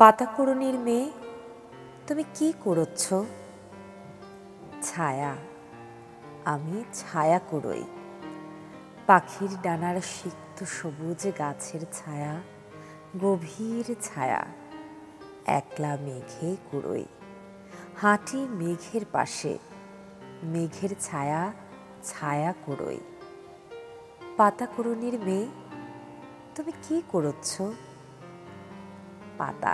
পাতাকুড়নির মেয়ে, তুমি কি করছ? ছায়া, আমি ছায়া কুড়োই। পাখির ডানার সিক্ত সবুজ গাছের ছায়া, গভীর ছায়া। একলা মেঘে কুড়োই, হাঁটি মেঘের পাশে, মেঘের ছায়া ছায়া কুড়োই। পাতাকুড়নির মেয়ে, তুমি কি করছ? পাতা,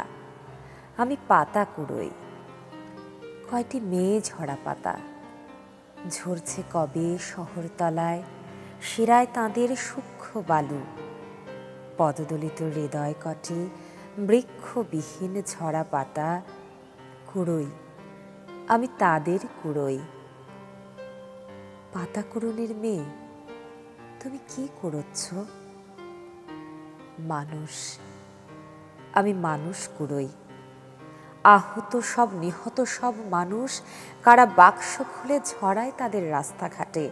আমি পাতা কুড়োই। কয়টি মেয়ে ঝরা পাতা ঝরছে কবে শহরতলায়, শিরায় তাঁদের সূক্ষ্ম বালু। পদদলিত হৃদয় কটে বৃক্ষবিহীন ঝরা পাতা কুড়োই, আমি তাদের কুড়োই। পাতাকুড়নির মেয়ে, তুমি কি করছ? মানুষ, আমি মানুষ কুড়োই। আহত সব নিহত সব মানুষ, কারা বাক্স খুলে ঝরায় তাদের রাস্তাঘাটে।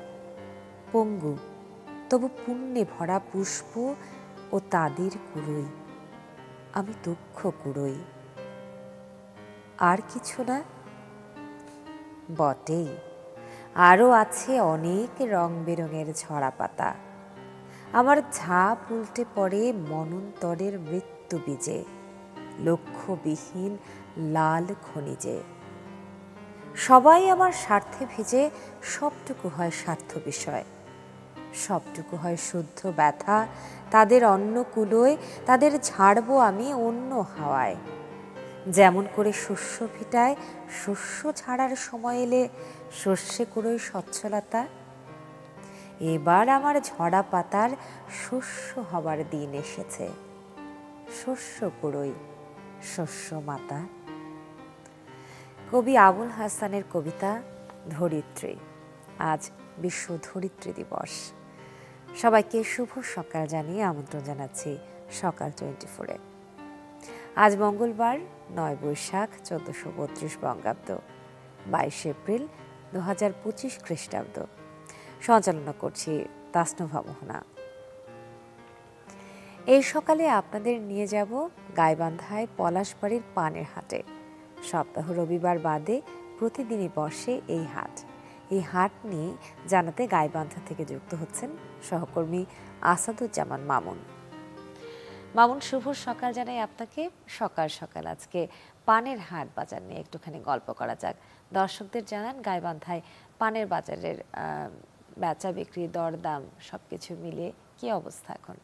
পঙ্গু তবু পুণ্যে ভরা পুষ্প ও তাদের কুড়োই, আমি দুঃখ কুড়োই। আর কিছু না? বটেই, আরও আছে অনেক রং বেরঙের ঝরা পাতা। আমার ঝাঁপ উল্টে পড়ে মনন্তরের মৃত্যু বীজে, লক্ষ্যবিহীন লাল খনিজে। সবাই আমার স্বার্থে ভিজে, সবটুকু হয় স্বার্থ বিষয়, সবটুকু হয় শুদ্ধ ব্যথা। তাদের অন্য কুলোয়, তাদের ঝাড়বো আমি অন্য হাওয়ায়। যেমন করে শস্য ভিটায়, শস্য ছাড়ার সময় এলে শস্যে কুড়োয় স্বচ্ছলতা। এবার আমার ঝরা পাতার শস্য হবার দিন এসেছে, শস্য কুড়োই, শস্য মাতা। কবি আবুল হাসানের কবিতা ধরিত্রী। আজ বিশ্ব ধরিত্রী দিবস। সবাইকে শুভ সকাল জানিয়ে আমন্ত্রণ জানাচ্ছি সকাল 24-এ। আজ মঙ্গলবার 9 বৈশাখ 1432 বঙ্গাব্দ, 22 এপ্রিল 2025 খ্রিস্টাব্দ। সঞ্চালনা করছি তাসনুভা মোহনা। এই সকালে আপনাদের নিয়ে যাব গাইবান্ধায় পলাশবাড়ির পানের হাটে। সপ্তাহ রবিবার বাদে প্রতিদিনই বসে এই হাট। এই হাট নিয়ে জানাতে গাইবান্ধা থেকে যুক্ত হচ্ছেন সহকর্মী আসাদুজ্জামান মামুন। মামুন, শুভ সকাল জানাই আপনাকে। সকাল সকাল আজকে পানের হাট বাজার নিয়ে একটুখানি গল্প করা যাক। দর্শকদের জানান গাইবান্ধায় পানের বাজারের বেচা বিক্রি, দরদাম সবকিছু মিলিয়ে কি অবস্থা এখন?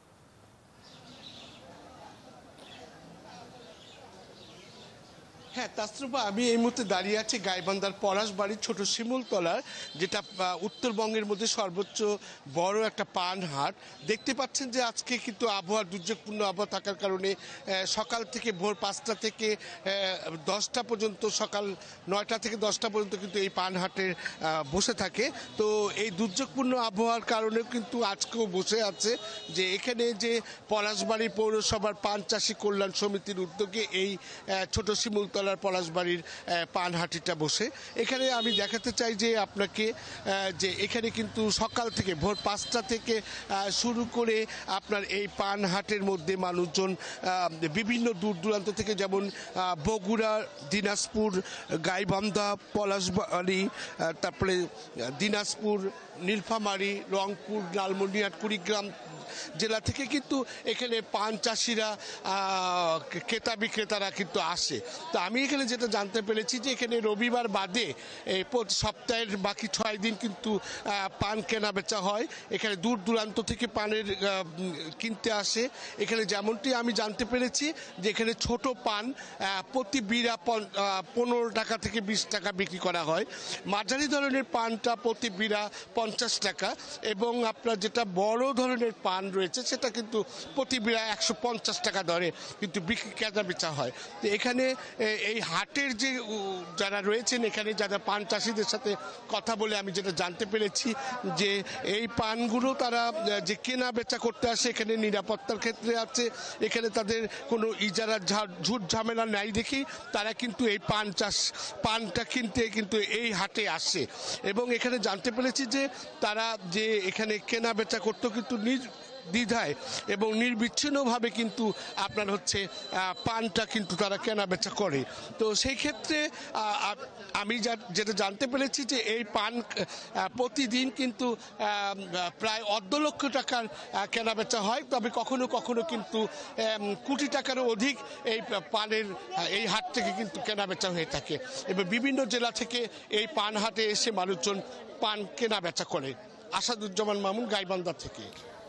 হ্যাঁ তাসরুফা, আমি এই মুহূর্তে দাঁড়িয়ে আছি গাইবান্ধার পলাশবাড়ির ছোট শিমুলতলার, যেটা উত্তরবঙ্গের মধ্যে সর্বোচ্চ বড় একটা পান হাট। দেখতে পাচ্ছেন যে আজকে কিন্তু আবহাওয়া দুর্যোগপূর্ণ আবহাওয়া থাকার কারণে সকাল থেকে ভোর 5টা থেকে 10টা পর্যন্ত, সকাল 9টা থেকে 10টা পর্যন্ত কিন্তু এই পান হাটে বসে থাকে। তো এই দুর্যোগপূর্ণ আবহাওয়ার কারণেও কিন্তু আজকেও বসে আছে। যে এখানে যে পলাশবাড়ি পৌরসভার পান চাষী কল্যাণ সমিতির উদ্যোগে এই ছোট শিমুলতলা পলাশবাড়ির পানহাটিটা বসে। এখানে আমি দেখাতে চাই যে আপনাকে যে এখানে কিন্তু সকাল থেকে ভোর 5টা থেকে শুরু করে আপনার এই পানহাটের মধ্যে মানুষজন বিভিন্ন দূর দূরান্ত থেকে, যেমন বগুড়া, দিনাজপুর, গাইবান্ধা, পলাশবাড়ি, তারপরে দিনাজপুর, নীলফামারী, রংপুর, লালমনিরহাট, কুড়িগ্রাম জেলা থেকে কিন্তু এখানে পান চাষিরা, ক্রেতা বিক্রেতারা কিন্তু আসে। তো আমি এখানে যেটা জানতে পেরেছি যে এখানে রবিবার বাদে সপ্তাহের বাকি 6 দিন কিন্তু পান কেনা বেচা হয়। এখানে দূর দূরান্ত থেকে পানের কিনতে আসে। এখানে যেমনটি আমি জানতে পেরেছি যে এখানে ছোট পান প্রতি বিড়া 15 টাকা থেকে 20 টাকা বিক্রি করা হয়। মাঝারি ধরনের পানটা প্রতি বিড়া 50 টাকা, এবং আপনার যেটা বড় ধরনের পান রয়েছে সেটা কিন্তু প্রতি বিড়া 150 টাকা দরে কিন্তু বিক্রি কেনা বেচা হয়। তো এখানে এই হাটের যে যারা রয়েছেন, এখানে যারা পান চাষিদের সাথে কথা বলে আমি যেটা জানতে পেরেছি যে এই পানগুলো তারা যে কেনা বেচা করতে আসে এখানে নিরাপত্তার ক্ষেত্রে আছে। এখানে তাদের কোনো ইজারা ঝুট ঝামেলা নাই দেখেই তারা কিন্তু এই পানটা কিনতে কিন্তু এই হাটে আসে। এবং এখানে জানতে পেরেছি যে তারা যে এখানে কেনা বেচা করতে কিন্তু নির্দ্বিধায় এবং নির্বিচ্ছিন্নভাবে কিন্তু আপনার হচ্ছে পানটা কিন্তু তারা কেনা বেচা করে। তো সেই ক্ষেত্রে আমি যেটা জানতে পেরেছি যে এই পান প্রতিদিন কিন্তু প্রায় ১.৫ লক্ষ টাকার কেনা বেচা হয়, তবে কখনো কখনো কিন্তু কোটি টাকারও অধিক এই পানের এই হাট থেকে কিন্তু কেনা বেচা হয়ে থাকে এবং বিভিন্ন জেলা থেকে এই পান হাটে এসে মানুষজন পান কেনা বেচা করে। আসাদুজ্জামান মামুন, গাইবান্ধা থেকে।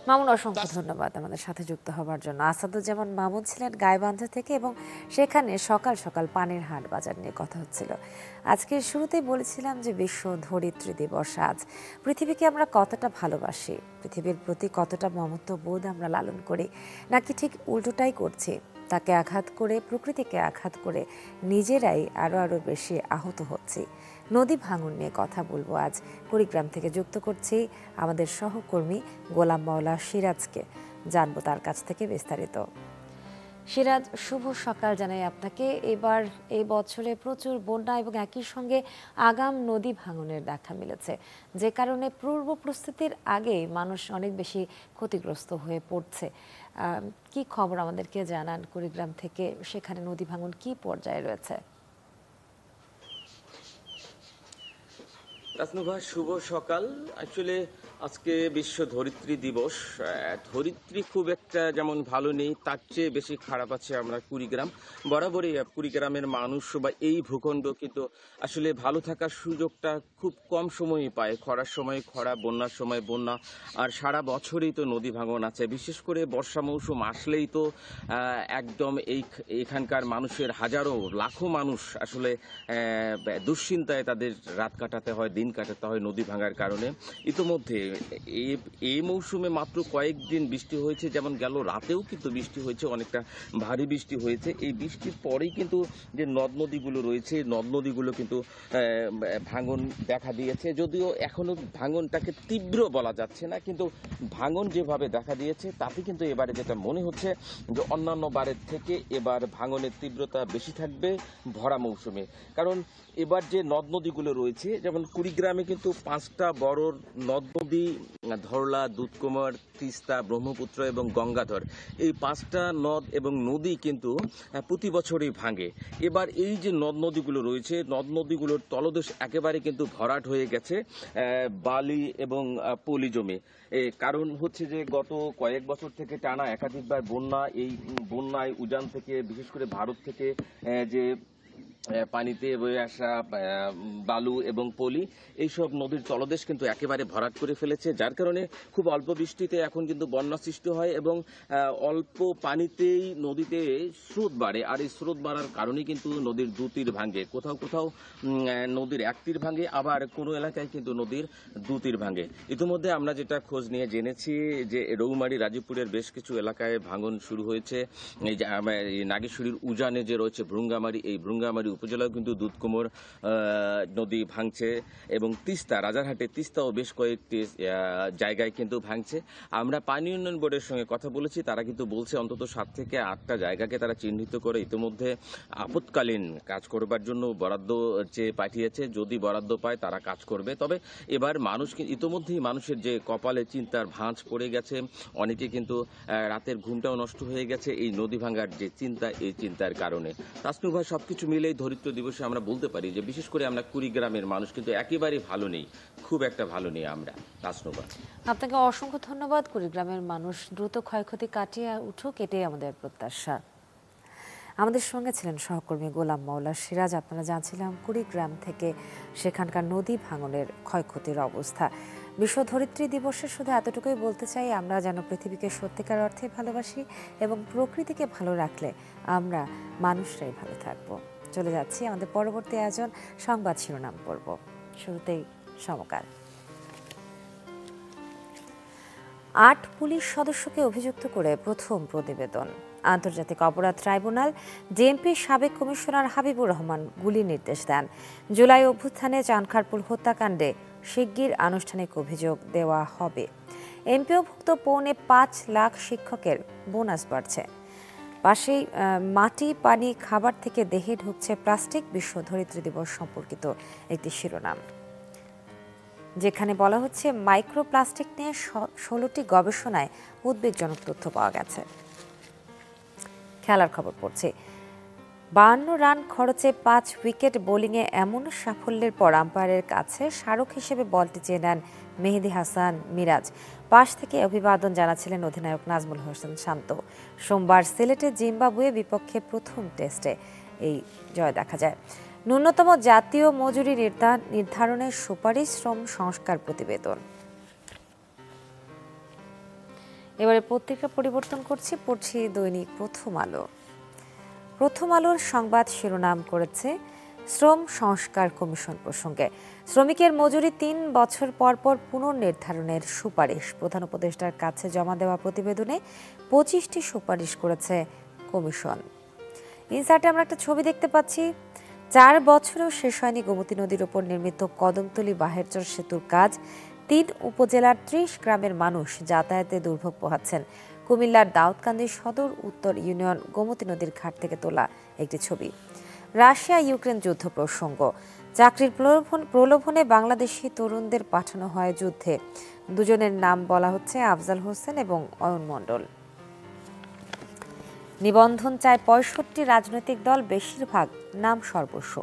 মামুন, অসংখ্য ধন্যবাদ আমাদের সাথে যুক্ত হবার জন্য। আসাদুজ্জামান মামুন ছিলেন গাইবান্ধা থেকে এবং সেখানে সকাল সকাল পানের হাট বাজার নিয়ে কথা হচ্ছিল। আজকে শুরুতেই বলেছিলাম যে বিশ্ব ধরিত্রী দিবস আজ। পৃথিবীকে আমরা কতটা ভালোবাসি, পৃথিবীর প্রতি কতটা মমত্ব বোধ আমরা লালন করি, নাকি ঠিক উল্টোটাই করছি, তাকে আঘাত করে, প্রকৃতিকে আঘাত করে নিজেরাই আরও বেশি আহত হচ্ছি। নদী ভাঙন নিয়ে কথা বলবো আজ। কুড়িগ্রাম থেকে যুক্ত করছি আমাদের সহকর্মী গোলাম মাওলা সিরাজকে, জানবো তার কাছ থেকে বিস্তারিত। সিরাজ, শুভ সকাল জানাই আপনাকে। এবার এই বছরে প্রচুর বন্যা এবং একই সঙ্গে আগাম নদী ভাঙনের দেখা মিলেছে, যে কারণে পূর্ব প্রস্তুতির আগেই মানুষ অনেক বেশি ক্ষতিগ্রস্ত হয়ে পড়ছে। কি খবর আমাদেরকে জানান কুড়িগ্রাম থেকে, সেখানে নদী ভাঙন কি পর্যায়ে রয়েছে? রাসনুভা, শুভ সকাল। আসলে আজকে বিশ্ব ধরিত্রী দিবস। ধরিত্রী খুব একটা যেমন ভালো নেই, তার চেয়ে বেশি খারাপ আছে আমরা কুড়িগ্রাম। বরাবরই কুড়িগ্রামের মানুষ বা এই ভূখণ্ড কিন্তু আসলে ভালো থাকার সুযোগটা খুব কম সময়ই পায়। খরার সময় খরা, বন্যার সময় বন্যা, আর সারা বছরই তো নদী ভাঙন আছে। বিশেষ করে বর্ষা মৌসুম আসলেই তো একদম এখানকার মানুষের হাজারো লাখো মানুষ আসলে দুশ্চিন্তায় তাদের রাত কাটাতে হয়, দিন কাটাতে হয় নদী ভাঙার কারণে। ইতোমধ্যে এই মৌসুমে মাত্র কয়েকদিন বৃষ্টি হয়েছে, যেমন গেল রাতেও কিন্তু বৃষ্টি হয়েছে, অনেকটা ভারী বৃষ্টি হয়েছে। এই বৃষ্টির পরেই কিন্তু যে নদ নদীগুলো রয়েছে, নদ নদীগুলো কিন্তু ভাঙন দেখা দিয়েছে। যদিও এখনো ভাঙনটাকে তীব্র বলা যাচ্ছে না, কিন্তু ভাঙন যেভাবে দেখা দিয়েছে তাতে কিন্তু এবারে যেটা মনে হচ্ছে যে অন্যান্য বারের থেকে এবার ভাঙনের তীব্রতা বেশি থাকবে ভরা মৌসুমে। কারণ এবার যে নদ নদীগুলো রয়েছে, যেমন কুড়িগ্রামে কিন্তু 5টা বড় নদ নদী, ধরলা, দুধকুমার, তিস্তা, ব্রহ্মপুত্র এবং গঙ্গাধর, এই 5টা নদ এবং নদী কিন্তু প্রতি বছরই ভাঙে। এবার এই যে নদ নদীগুলো রয়েছে, নদ নদীগুলোর তলদেশ একেবারে কিন্তু ভরাট হয়ে গেছে বালি এবং পলি জমে। কারণ হচ্ছে যে গত কয়েক বছর থেকে টানা একাধিকবার বন্যা, এই বন্যায় উজান থেকে, বিশেষ করে ভারত থেকে যে পানিতে বয়ে আসা বালু এবং পলি, এইসব নদীর তলদেশ কিন্তু একেবারে ভরাট করে ফেলেছে, যার কারণে খুব অল্প বৃষ্টিতে এখন কিন্তু বন্যা সৃষ্টি হয় এবং অল্প পানিতেই নদীতে স্রোত বাড়ে। আর এই স্রোত বাড়ার কারণে কিন্তু নদীর 2 তীর ভাঙে, কোথাও কোথাও নদীর 1 তীর ভাঙে, আবার কোনো এলাকায় কিন্তু নদীর 2 তীর ভাঙে। ইতিমধ্যে আমরা যেটা খোঁজ নিয়ে জেনেছি যে রৌমারী, রাজীবপুরের বেশ কিছু এলাকায় ভাঙন শুরু হয়েছে। এই যে নাগেশ্বরীর উজানে যে রয়েছে ভ্রুঙ্গামারী, এই ভ্রুঙ্গামারী উপজেলাও কিন্তু দুধকুমোর নদী ভাঙছে এবং তিস্তা, রাজারহাটে তিস্তাও বেশ কয়েকটি জায়গায় কিন্তু ভাঙছে। আমরা পানি উন্নয়ন বোর্ডের সঙ্গে কথা বলেছি, তারা কিন্তু বলছে অন্তত 7 থেকে 8টা জায়গাকে তারা চিহ্নিত করে ইতিমধ্যে আপৎকালীন কাজ করবার জন্য বরাদ্দ চেয়ে পাঠিয়েছে। যদি বরাদ্দ পায় তারা কাজ করবে। তবে এবার মানুষ ইতিমধ্যেই মানুষের যে কপালে চিন্তার ভাঁজ পড়ে গেছে, অনেকে কিন্তু রাতের ঘুমটাও নষ্ট হয়ে গেছে এই নদী ভাঙার যে চিন্তা, এই চিন্তার কারণে। তাসনু ভাই, সবকিছু মিলেই ধরিত্র দিবসে আমরা বলতে পারি যে বিশেষ করে আমরা কুড়িগ্রামের মানুষ কিন্তু একেবারেই ভালো নেই, খুব একটা ভালো নেই আমরা। তাসনু ভাই, আপনাকে অসংখ্য ধন্যবাদ। কুড়িগ্রামের মানুষ দ্রুত ক্ষয়ক্ষতি কাটিয়ে উঠুক, এটাই আমাদের প্রত্যাশা। আমাদের সঙ্গে ছিলেন সহকর্মী গোলাম মাওলা সিরাজ। আপনারা জানছিলাম কুড়িগ্রাম থেকে সেখানকার নদী ভাঙনের ক্ষয়ক্ষতির অবস্থা। বিশ্ব ধরিত্রী দিবসে শুধু এতটুকুই বলতে চাই, আমরা যেন পৃথিবীকে সত্যিকার অর্থে ভালোবাসি এবং প্রকৃতিকে ভালো রাখলে আমরা মানুষরাই ভালো থাকব। চলে যাচ্ছি আমাদের পরবর্তী আয়োজন, সংবাদ শিরোনাম পর্ব। শুরুতেই সমকাল। 8 পুলিশ সদস্যকে অভিযুক্ত করে প্রথম প্রতিবেদন। আন্তর্জাতিক অপরাধ ট্রাইব্যুনাল ডিএমপির সাবেক কমিশনার হাবিবুর রহমান গুলি নির্দেশ দেন। জুলাই অভ্যুত্থানে চানখারপুল হত্যাকাণ্ডে শিগগির আনুষ্ঠানিক অভিযোগ দেওয়া হবে। এমপিওভুক্ত 5.25 লাখ শিক্ষকের বোনাস বাড়ছে। পাশেই মাটি, পানি, খাবার থেকে দেহে ঢুকছে প্লাস্টিক। বিশ্ব ধরিত্রী দিবস সম্পর্কিত একটি শিরোনাম। যেখানে বলা হচ্ছে মাইক্রোপ্লাস্টিক নিয়ে 16টি গবেষণায় উদ্বেগজনক তথ্য পাওয়া গেছে। খেলার খবর পড়ছে। 52 রান খরচে 5 উইকেট বোলিংয়ে এমন সাফল্যের পর আম্পায়ারের কাছে স্মারক হিসেবে বলটি চেয়ে নেন মেহেদী হাসান মিরাজ। পাশ থেকে অভিবাদন জানাচ্ছিলেন অধিনায়ক নাজমুল হোসেন শান্ত। সোমবার সিলেটে জিম্বাবুয়ে বিপক্ষে প্রথম টেস্টে এই জয় দেখা যায়। ন্যূনতম জাতীয় মজুরি নির্ধারণের সুপারিশ শ্রম সংস্কার প্রতিবেদন। এবারে পত্রিকা পরিবর্তন পড়ছি দৈনিক প্রথম আলো। প্রথম আলোর সংবাদ শিরোনাম করেছে শ্রম সংস্কার কমিশন প্রসঙ্গে। শ্রমিকের মজুরি 3 বছর পর পর পুনর্নির্ধারণের সুপারিশ। প্রধান উপদেষ্টার কাছে জমা দেওয়া প্রতিবেদনে 25টি সুপারিশ করেছে কমিশন। ইনসার্টে আমরা একটা ছবি দেখতে পাচ্ছি। 4 বছরেও শেষ হয়নি গোমতী নদীর উপর নির্মিত কদমতলী বাহেরচর সেতুর কাজ। 3 উপজেলার 30 গ্রামের মানুষ যাতায়াতে দুর্ভোগ পোহাচ্ছেন। কুমিল্লার দাউদকান্দি সদর উত্তর ইউনিয়ন গোমতী নদীর ঘাট থেকে তোলা একটি ছবি। রাশিয়া ইউক্রেন যুদ্ধ প্রসঙ্গ। চাকরির প্রলোভনে বাংলাদেশি তরুণদের পাঠানো হয় যুদ্ধে। দুজনের নাম বলা হচ্ছে আফজাল হোসেন এবং অয়ন মণ্ডল। নিবন্ধন চায় 65 রাজনৈতিক দল, বেশিরভাগ নাম সর্বস্ব।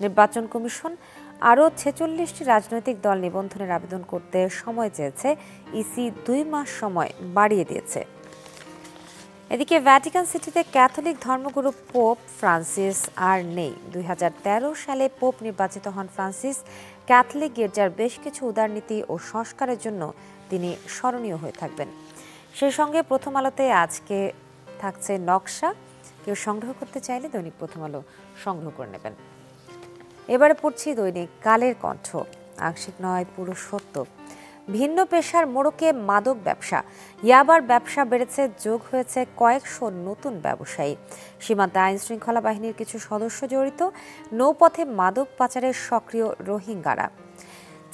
নির্বাচন কমিশন আরও 46টি রাজনৈতিক দল নিবন্ধনের আবেদন করতে সময় চেয়েছে। ইসি 2 মাস সময় বাড়িয়ে দিয়েছে। এদিকে ভ্যাটিকান সিটিতে ক্যাথলিক ধর্মগুরু পোপ ফ্রান্সিস আর নেই। 2013 সালে পোপ নির্বাচিত হন ফ্রান্সিস। ক্যাথলিক গির্জার বেশ কিছু উদারনীতি ও সংস্কারের জন্য তিনি স্মরণীয় হয়ে থাকবেন। সেই সঙ্গে প্রথম আলোতে আজকে থাকছে নকশা। কেউ সংগ্রহ করতে চাইলে দৈনিক প্রথম আলো সংগ্রহ করে নেবেন। এবারে পড়ছি দৈনিক কালের কণ্ঠ। আংশিক নয়, পুরো সত্য। ভিন্ন পেশার মোড়কে মাদক ব্যবসা। ইয়াবার ব্যবসা বেড়েছে, যোগ হয়েছে কয়েকশো নতুন ব্যবসায়ী। সীমান্তে আইন শৃঙ্খলা বাহিনীর কিছু সদস্য জড়িত। নৌপথে মাদক পাচারের সক্রিয় রোহিঙ্গারা।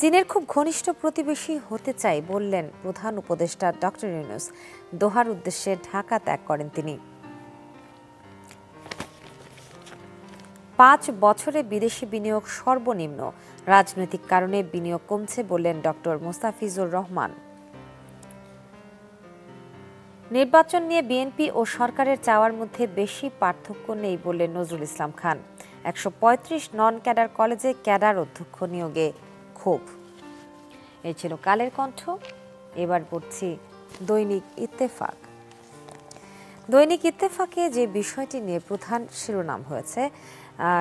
চীনের খুব ঘনিষ্ঠ প্রতিবেশী হতে চাই বললেন প্রধান উপদেষ্টা ডক্টর ইউনূস। দোহার উদ্দেশ্যে ঢাকা ত্যাগ করেন তিনি। 5 বছরে বিদেশি বিনিয়োগ সর্বনিম্ন। রাজনৈতিক কারণে বিনিয়োগ কমছে বললেন ডক্টর মোস্তাফিজুর রহমান। নির্বাচন নিয়ে বিএনপি ও সরকারের চাওয়ার মধ্যে বেশি পার্থক্য নেই বললেন নজরুল ইসলাম খান। 135 নন ক্যাডার কলেজে ক্যাডার অধ্যক্ষ নিয়োগে ক্ষোভ। এই ছিল কালের কণ্ঠ। এবার পড়ছি দৈনিক ইত্তেফাক। দৈনিক ইত্তেফাকে যে বিষয়টি নিয়ে প্রধান শিরোনাম হয়েছে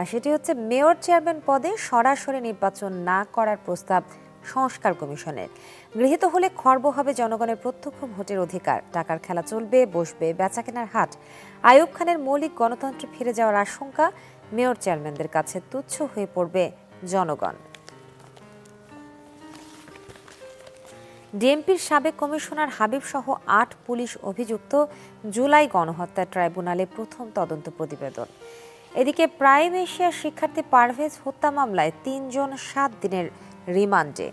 সেটি হচ্ছে মেয়র চেয়ারম্যান পদে সরাসরি নির্বাচন না করার প্রস্তাব সংস্কার কমিশনের। গৃহীত হলে খর্ব হবে জনগণের প্রত্যক্ষ ভোটের অধিকার। টাকার খেলা চলবে, বসবে বেচাকেনার হাট। আইয়ুব খানের মৌলিক গণতন্ত্রে ফিরে যাওয়ার আশঙ্কা। মেয়র চেয়ারম্যানদের কাছে তুচ্ছ হয়ে পড়বে জনগণ। ডিএমপির সাবেক কমিশনার হাবিব সহ 8 পুলিশ অভিযুক্ত। জুলাই গণহত্যা ট্রাইব্যুনালে প্রথম তদন্ত প্রতিবেদন। এদিকে প্রাইম এশিয়ার শিক্ষার্থী পারভেজ হত্যা মামলায় 3 জন 7 দিনের রিমান্ডে।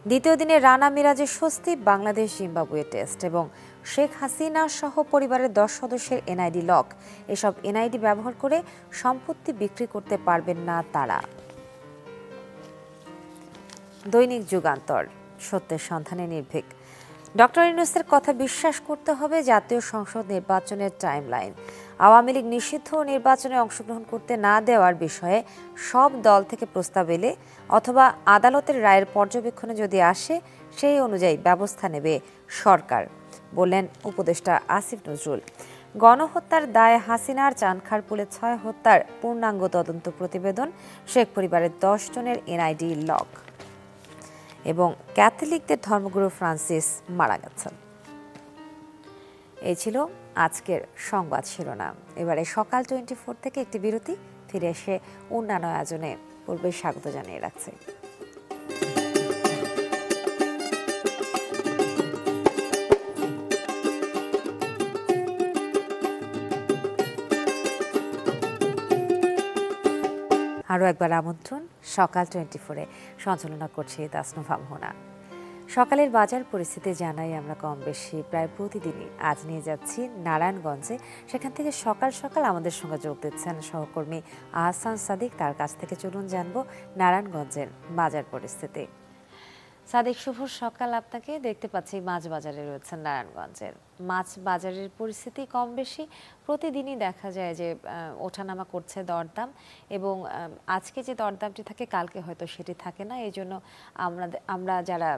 দ্বিতীয় দিনে রানা মিরাজের স্বস্তি। বাংলাদেশ জিম্বাবুয়ে টেস্ট এবং শেখ হাসিনা সহ পরিবারের 10 সদস্যের এনআইডি লক। এসব এনআইডি ব্যবহার করে সম্পত্তি বিক্রি করতে পারবেন না তারা। দৈনিক যুগান্তর। সত্যের সন্ধানে নির্ভীক। ডক্টর ইউনূসের কথা বিশ্বাস করতে হবে। জাতীয় সংসদ নির্বাচনের টাইমলাইন। আওয়ামী লীগ নিষিদ্ধ নির্বাচনে অংশগ্রহণ করতে না দেওয়ার বিষয়ে সব দল থেকে প্রস্তাব এলে অথবা আদালতের রায়ের পর্যবেক্ষণে যদি আসে সেই অনুযায়ী ব্যবস্থা নেবে সরকার বললেন উপদেষ্টা আসিফ নজরুল। গণহত্যার দায়ে হাসিনার চানখারপুলে 6 হত্যার পূর্ণাঙ্গ তদন্ত প্রতিবেদন। শেখ পরিবারের 10 জনের এনআইডি লক। এবং ক্যাথলিকদের ধর্মগুরু ফ্রান্সিস মারা গেছেন। এই ছিল আজকের সংবাদ শিরোনাম। এবারে সকাল 24 থেকে একটি বিরতি, ফিরে এসে অন্যান্য আয়োজনে পূর্বে স্বাগত জানিয়ে রাখছি। আরও একবার আমন্ত্রণ সকাল 24-এ। সঞ্চালনা করছি তাসনুভা মোহনা। সকালের বাজার পরিস্থিতি জানাই আমরা কম বেশি প্রায় প্রতিদিনই। আজ নিয়ে যাচ্ছি নারায়ণগঞ্জে। সেখান থেকে সকাল সকাল আমাদের সঙ্গে যোগ দিচ্ছেন সহকর্মী আহসান সাদিক। তার কাছ থেকে চলুন জানবো নারায়ণগঞ্জের বাজার পরিস্থিতি। সাদিক, শুভ সকাল আপনাকে। দেখতে পাচ্ছি মাছ বাজারে রয়েছেন নারায়ণগঞ্জের। মাছ বাজারের পরিস্থিতি কম বেশি প্রতিদিনই দেখা যায় যে ওঠানামা করছে দরদাম, এবং আজকে যে দরদামটি থাকে কালকে হয়তো সেটি থাকে না। এই জন্য আমরা যারা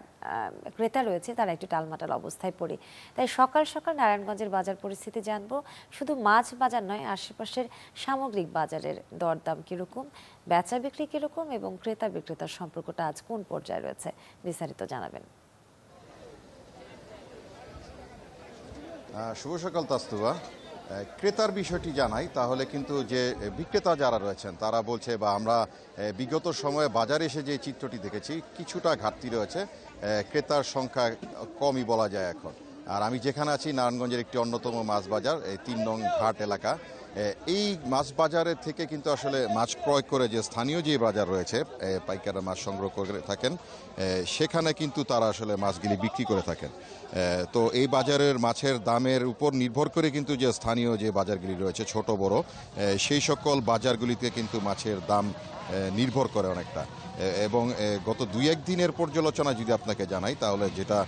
ক্রেতা রয়েছে তারা একটু টালমাটাল অবস্থায় পড়ি। তাই সকাল সকাল নারায়ণগঞ্জের বাজার পরিস্থিতি জানবো। শুধু মাছ বাজার নয়, আশেপাশের সামগ্রিক বাজারের দরদাম কীরকম, বেচা বিক্রি কীরকম এবং ক্রেতা বিক্রেতার সম্পর্কটা আজ কোন পর্যায়ে রয়েছে, বিস্তারিত জানাবেন। শুভ সকাল তাস্তুবা। ক্রেতার বিষয়টি জানাই তাহলে কিন্তু যে বিক্রেতা যারা রয়েছেন তারা বলছে, বা আমরা বিগত সময়ে বাজারে এসে যে চিত্রটি দেখেছি কিছুটা ঘাটতি রয়েছে, ক্রেতার সংখ্যা কমই বলা যায় এখন। আর আমি যেখানে আছি নারায়ণগঞ্জের একটি অন্যতম মাছ বাজার, এই ৩ নং ঘাট এলাকা। এই মাছ বাজারের থেকে কিন্তু আসলে মাছ ক্রয় করে যে স্থানীয় যে বাজার রয়েছে, পাইকাররা মাছ সংগ্রহ করে থাকেন, সেখানে কিন্তু তারা আসলে মাছগুলি বিক্রি করে থাকেন। তো এই বাজারের মাছের দামের উপর নির্ভর করে কিন্তু যে স্থানীয় যে বাজারগুলি রয়েছে ছোট বড়, সেই সকল বাজারগুলিতে কিন্তু মাছের দাম নির্ভর করে অনেকটা। এবং গত ২-১ দিনের পর্যালোচনা যদি আপনাকে জানাই তাহলে যেটা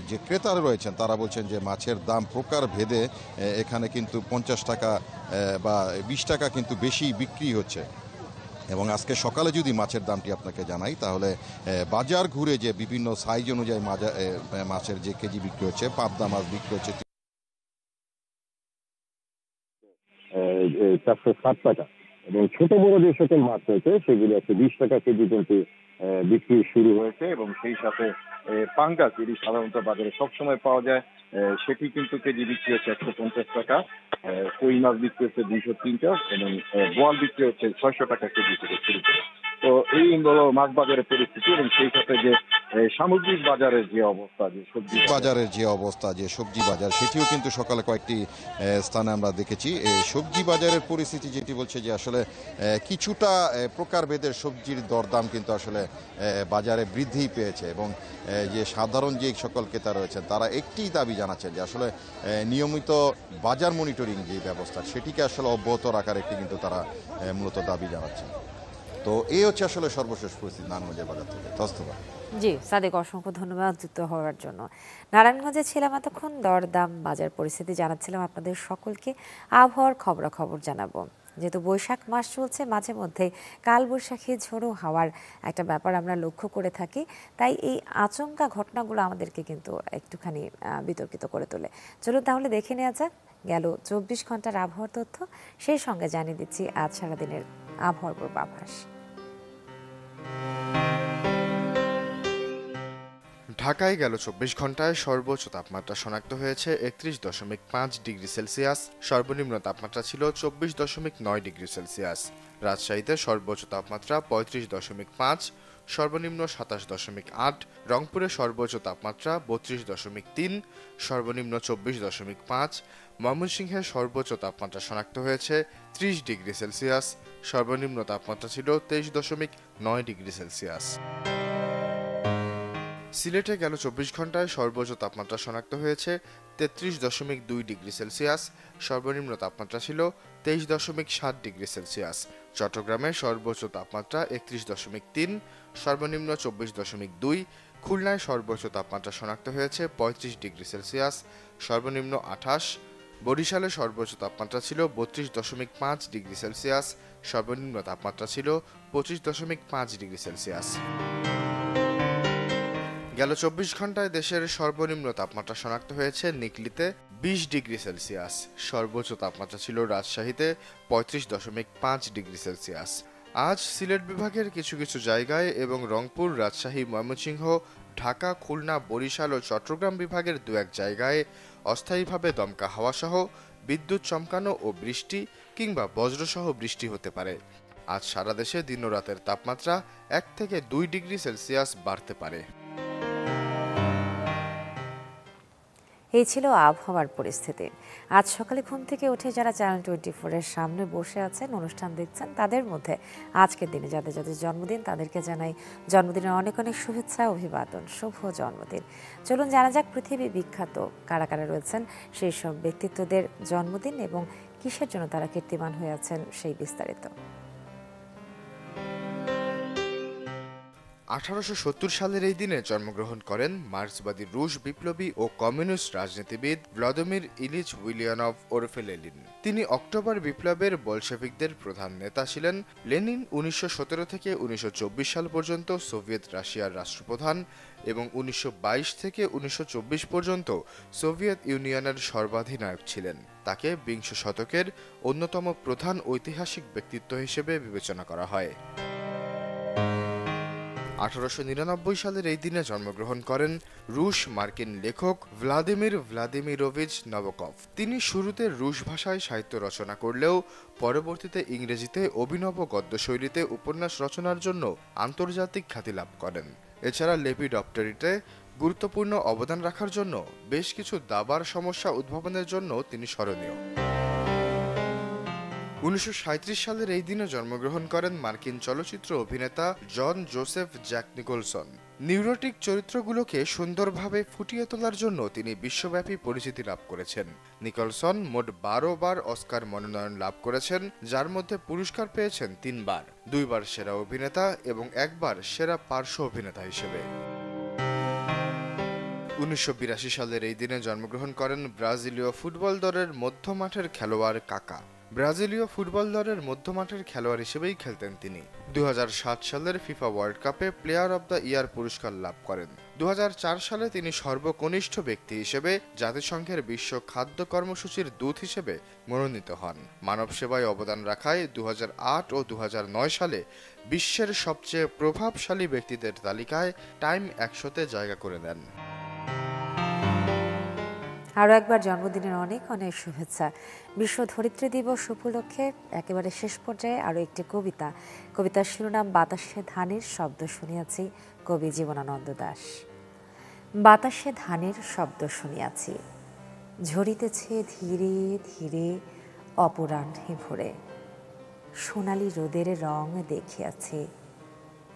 যে ক্রেতারা রয়েছেন তারা বলছেন যে মাছের দাম প্রকার ভেদে এখানে কিন্তু ৫০ টাকা বা ২০ টাকা কিন্তু বেশি বিক্রি হচ্ছে। এবং আজকে সকালে যদি মাছের দামটি আপনাকে জানাই তাহলে বাজার ঘুরে যে বিভিন্ন সাইজ অনুযায়ী মাছের যে কেজি বিক্রি হচ্ছে, পাবদা মাছ বিক্রি হচ্ছে 460 টাকা, এবং ছোট বড় যে সকল মাছ রয়েছে সেগুলি 120 টাকা কেজি কিন্তু বিক্রি শুরু হয়েছে। এবং সেই সাথে পাঙ্গাস, যেটি সাধারণত বাজারে সবসময় পাওয়া যায়, সেটি কিন্তু কেজি বিক্রি হচ্ছে 150 টাকা। কই মাছ বিক্রি হচ্ছে 250, এবং বোয়াল বিক্রি হচ্ছে 600 টাকা কেজি থেকে শুরু করে। তো এই হলো মাছ বাজারের পরিস্থিতি। এবং সেই সাথে যে সামগ্রিক বাজারের যে অবস্থা, যে সবজি বাজারের যে অবস্থা, যে সবজি বাজার, সেটিও কিন্তু সকালে কয়েকটি স্থানে আমরা দেখেছি। এই সবজি বাজারের পরিস্থিতি যেটি বলছে যে আসলে কিছুটা প্রকারভেদের সবজির দরদাম কিন্তু আসলে বাজারে বৃদ্ধি পেয়েছে। এবং যে সাধারণ যে সকল ক্রেতা রয়েছেন তারা একটি দাবি জানাচ্ছেন যে আসলে নিয়মিত বাজার মনিটরিং যে ব্যবস্থা সেটিকে আসলে অব্যাহত রাখার একটি কিন্তু তারা মূলত দাবি জানাচ্ছেন। তো এই হচ্ছে আসলে সর্বশেষ পরিস্থিতি নারায়ণগঞ্জের বাজার থেকে। ধন্যবাদ। জি সাদিক, অসংখ্য ধন্যবাদ যুক্ত হওয়ার জন্য। নারায়ণগঞ্জে ছিলাম এতক্ষণ, দরদাম বাজার পরিস্থিতি জানাচ্ছিলাম আপনাদের সকলকে। আবহাওয়ার খবরাখবর জানাবো। যেহেতু বৈশাখ মাস চলছে, মাঝে মধ্যে কালবৈশাখী ঝোড়ো হাওয়ার একটা ব্যাপার আমরা লক্ষ্য করে থাকি, তাই এই আচমকা ঘটনাগুলো আমাদেরকে কিন্তু একটুখানি বিতর্কিত করে তোলে। চলুন তাহলে দেখে নেওয়া যাক গেল ২৪ ঘন্টার আবহাওয়ার তথ্য, সেই সঙ্গে জানিয়ে দিচ্ছি আজ সারাদিনের আবহাওয়ার পূর্বাভাস। ঢাকায় গেল ২৪ ঘন্টায় সর্বোচ্চ তাপমাত্রা শনাক্ত হয়েছে ৩১.৫ ডিগ্রি সেলসিয়াস, সর্বনিম্ন তাপমাত্রা ছিল ২৪.৯ ডিগ্রি সেলসিয়াস। রাজশাহীতে সর্বোচ্চ তাপমাত্রা ৩৫.৫, সর্বনিম্ন ২৭.৮। রংপুরে সর্বোচ্চ তাপমাত্রা ৩২.৩, সর্বনিম্ন ২৪.৫। ময়মনসিংহে সর্বোচ্চ তাপমাত্রা শনাক্ত হয়েছে ৩০ ডিগ্রি সেলসিয়াস, সর্বনিম্ন তাপমাত্রা ছিল ২৩.৯ ডিগ্রি সেলসিয়াস। সিলেটে গেল ২৪ ঘন্টায় সর্বোচ্চ তাপমাত্রা শনাক্ত হয়েছে ৩৩.২ ডিগ্রি সেলসিয়াস, সর্বনিম্ন তাপমাত্রা ছিল ২৩.৭ ডিগ্রি সেলসিয়াস। চট্টগ্রামে সর্বোচ্চ তাপমাত্রা ৩১.৩, সর্বনিম্ন ২৪.২। খুলনায় সর্বোচ্চ তাপমাত্রা শনাক্ত হয়েছে ৩৫ ডিগ্রি সেলসিয়াস, সর্বনিম্ন ২৮। বরিশালে সর্বোচ্চ তাপমাত্রা ছিল ৩২.৫ ডিগ্রি সেলসিয়াস, সর্বনিম্ন তাপমাত্রা ছিল ২৫.৫ ডিগ্রি সেলসিয়াস। গেল ২৪ ঘন্টায় দেশের সর্বনিম্ন তাপমাত্রা শনাক্ত হয়েছে নিকলিতে ২০ ডিগ্রি সেলসিয়াস, সর্বোচ্চ তাপমাত্রা ছিল রাজশাহীতে ৩৫.৫ ডিগ্রি সেলসিয়াস। আজ সিলেট বিভাগের কিছু কিছু জায়গায় এবং রংপুর, রাজশাহী, ময়মনসিংহ, ঢাকা, খুলনা, বরিশাল ও চট্টগ্রাম বিভাগের দু এক জায়গায় অস্থায়ীভাবে দমকা হাওয়াসহ বিদ্যুৎ চমকানো ও বৃষ্টি কিংবা বজ্রসহ বৃষ্টি হতে পারে। আজ সারা দেশে দিন ও রাতের তাপমাত্রা ১ থেকে ২ ডিগ্রি সেলসিয়াস বাড়তে পারে। এই ছিল আবহাওয়ার পরিস্থিতি। আজ সকালে ঘুম থেকে উঠে যারা চ্যানেল 24-এর সামনে বসে আছেন, অনুষ্ঠান দেখছেন, তাদের মধ্যে আজকের দিনে যাদের যাদের জন্মদিন তাদেরকে জানাই জন্মদিনের অনেক অনেক শুভেচ্ছা, অভিবাদন, শুভ জন্মদিন। চলুন জানা যাক পৃথিবী বিখ্যাত কারা কারা রয়েছেন, সেই সব ব্যক্তিত্বদের জন্মদিন এবং কিসের জন্য তারা কীর্তিমান হয়ে আছেন সেই বিস্তারিত। 1870 সালের এই দিনে জন্মগ্রহণ করেন মার্ক্সবাদী রুশ বিপ্লবী ও কমিউনিস্ট রাজনীতিবিদ ভ্লাদিমির ইলিচ উলিয়ানভ ওরফে লেনিন। তিনি অক্টোবর বিপ্লবের বলশেভিকদের প্রধান নেতা ছিলেন। লেনিন 1917 থেকে 1924 সাল পর্যন্ত সোভিয়েত রাশিয়ার রাষ্ট্রপ্রধান এবং 1922 থেকে 1924 পর্যন্ত সোভিয়েত ইউনিয়নের সর্বাধিনায়ক ছিলেন। তাকে বিংশ শতকের অন্যতম প্রধান ঐতিহাসিক ব্যক্তিত্ব হিসেবে বিবেচনা করা হয়। 1899 সালের এই দিনে জন্মগ্রহণ করেন রুশ মার্কিন লেখক ভ্লাদিমির ভ্লাদিমিরোভিচ নবকভ। তিনি শুরুতে রুশ ভাষায় সাহিত্য রচনা করলেও পরবর্তীতে ইংরেজিতে অভিনব গদ্যশৈলীতে উপন্যাস রচনার জন্য আন্তর্জাতিক খ্যাতি লাভ করেন। এছাড়া লেপিডপ্টেরিতে গুরুত্বপূর্ণ অবদান রাখার জন্য বেশ কিছু দাবার সমস্যা উদ্ভাবনের জন্য তিনি স্মরণীয়। 1937 সালের এই দিনে জন্মগ্রহণ করেন মার্কিন চলচ্চিত্র অভিনেতা জন জোসেফ জ্যাক নিকোলসন। নিউরোটিক চরিত্রগুলোকে সুন্দরভাবে ফুটিয়ে তোলার জন্য তিনি বিশ্বব্যাপী পরিচিতি লাভ করেছেন। নিকোলসন মোট 12 বার অস্কার মনোনয়ন লাভ করেছেন, যার মধ্যে পুরস্কার পেয়েছেন 3 বার, 2 বার সেরা অভিনেতা এবং 1 বার সেরা পার্শ্ব অভিনেতা হিসেবে। 1982 সালের এই দিনে জন্মগ্রহণ করেন ব্রাজিলীয় ফুটবল দলের মধ্যমাঠের খেলোয়াড় কাকা। ব্রাজিলীয় ফুটবল দলের মধ্যমাঠের খেলোয়াড় হিসেবেই খেলতেন তিনি। 2007 সালের ফিফা ওয়ার্ল্ড কাপে প্লেয়ার অব দ্য ইয়ার পুরস্কার লাভ করেন। 2004 সালে তিনি সর্বকনিষ্ঠ ব্যক্তি হিসেবে জাতিসংঘের বিশ্ব খাদ্য কর্মসূচির দূত হিসেবে মনোনীত হন। মানব সেবায় অবদান রাখায় 2008 ও 2009 সালে বিশ্বের সবচেয়ে প্রভাবশালী ব্যক্তিদের তালিকায় টাইম 100-তে জায়গা করে নেন। আরও একবার জন্মদিনের অনেক অনেক শুভেচ্ছা। বিশ্ব ধরিত্রী দিবস উপলক্ষে একেবারে শেষ পর্যায়ে আরও একটি কবিতার শিরোনাম বাতাসে ধানের শব্দ শুনিয়াছি, কবি জীবনানন্দ দাশ। বাতাসে ধানের শব্দ শুনিয়াছি, ঝরিতেছে ধীরে ধীরে অপরাহ্নে ভোরে, সোনালি রোদের রং দেখিয়াছি,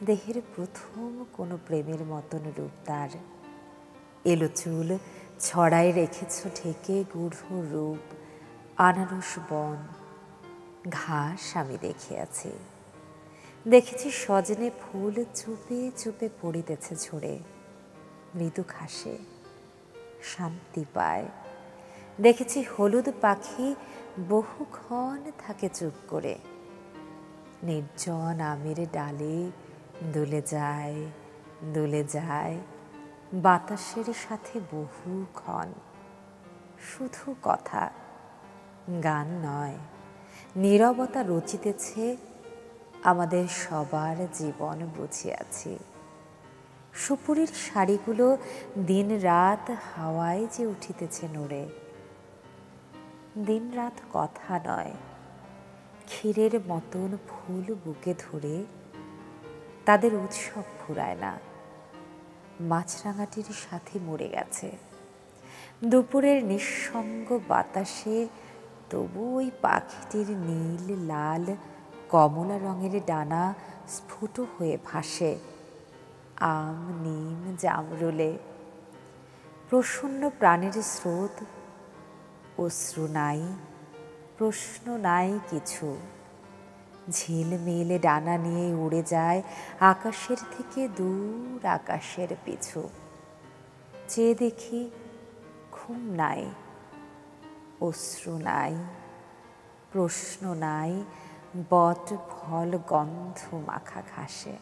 দেহের প্রথম কোনো প্রেমের মতন রূপ তার, এলো চুল ছড়ায় রেখেছ ঢেকে গূঢ় রূপ, আনারস বন ঘাস আমি দেখিয়াছি, দেখেছি সজনে ফুল চুপে চুপে পড়িতেছে ঝরে, মৃদু ঘাসে শান্তি পায়, দেখেছি হলুদ পাখি বহুক্ষণ থাকে চুপ করে, নির্জন আমের ডালে দুলে যায় দুলে যায়, বাতাসের সাথে বহুক্ষণ, শুধু কথা গান নয়, নীরবতা রচিতেছে আমাদের সবার জীবন বুঝিয়াছি। সুপুরির শাড়িগুলো দিন রাত হাওয়ায় যে উঠিতেছে নড়ে, দিন রাত কথা নয়, ক্ষীরের মতন ফুল বুকে ধরে তাদের উৎসব ফুরায় না, মাছরাঙাটির সাথে মরে গেছে। দুপুরের নিঃসঙ্গ বাতাসে তবু ওই পাখিটির নীল লাল কমলা রঙের ডানা স্ফুট হয়ে ভাসে আম নিম জামরুলে। প্রসন্ন প্রাণের স্রোত, অশ্রু নাই, প্রশ্ন নাই কিছু, ঝিলমিল ডানা নিয়ে উড়ে যায় আকাশের থেকে দূর আকাশের পিছু। চেয়ে দেখি ঘুম নাই, অশ্রু নাই, প্রশ্ন নাই, বট ফল গন্ধ মাখা ঘাসে।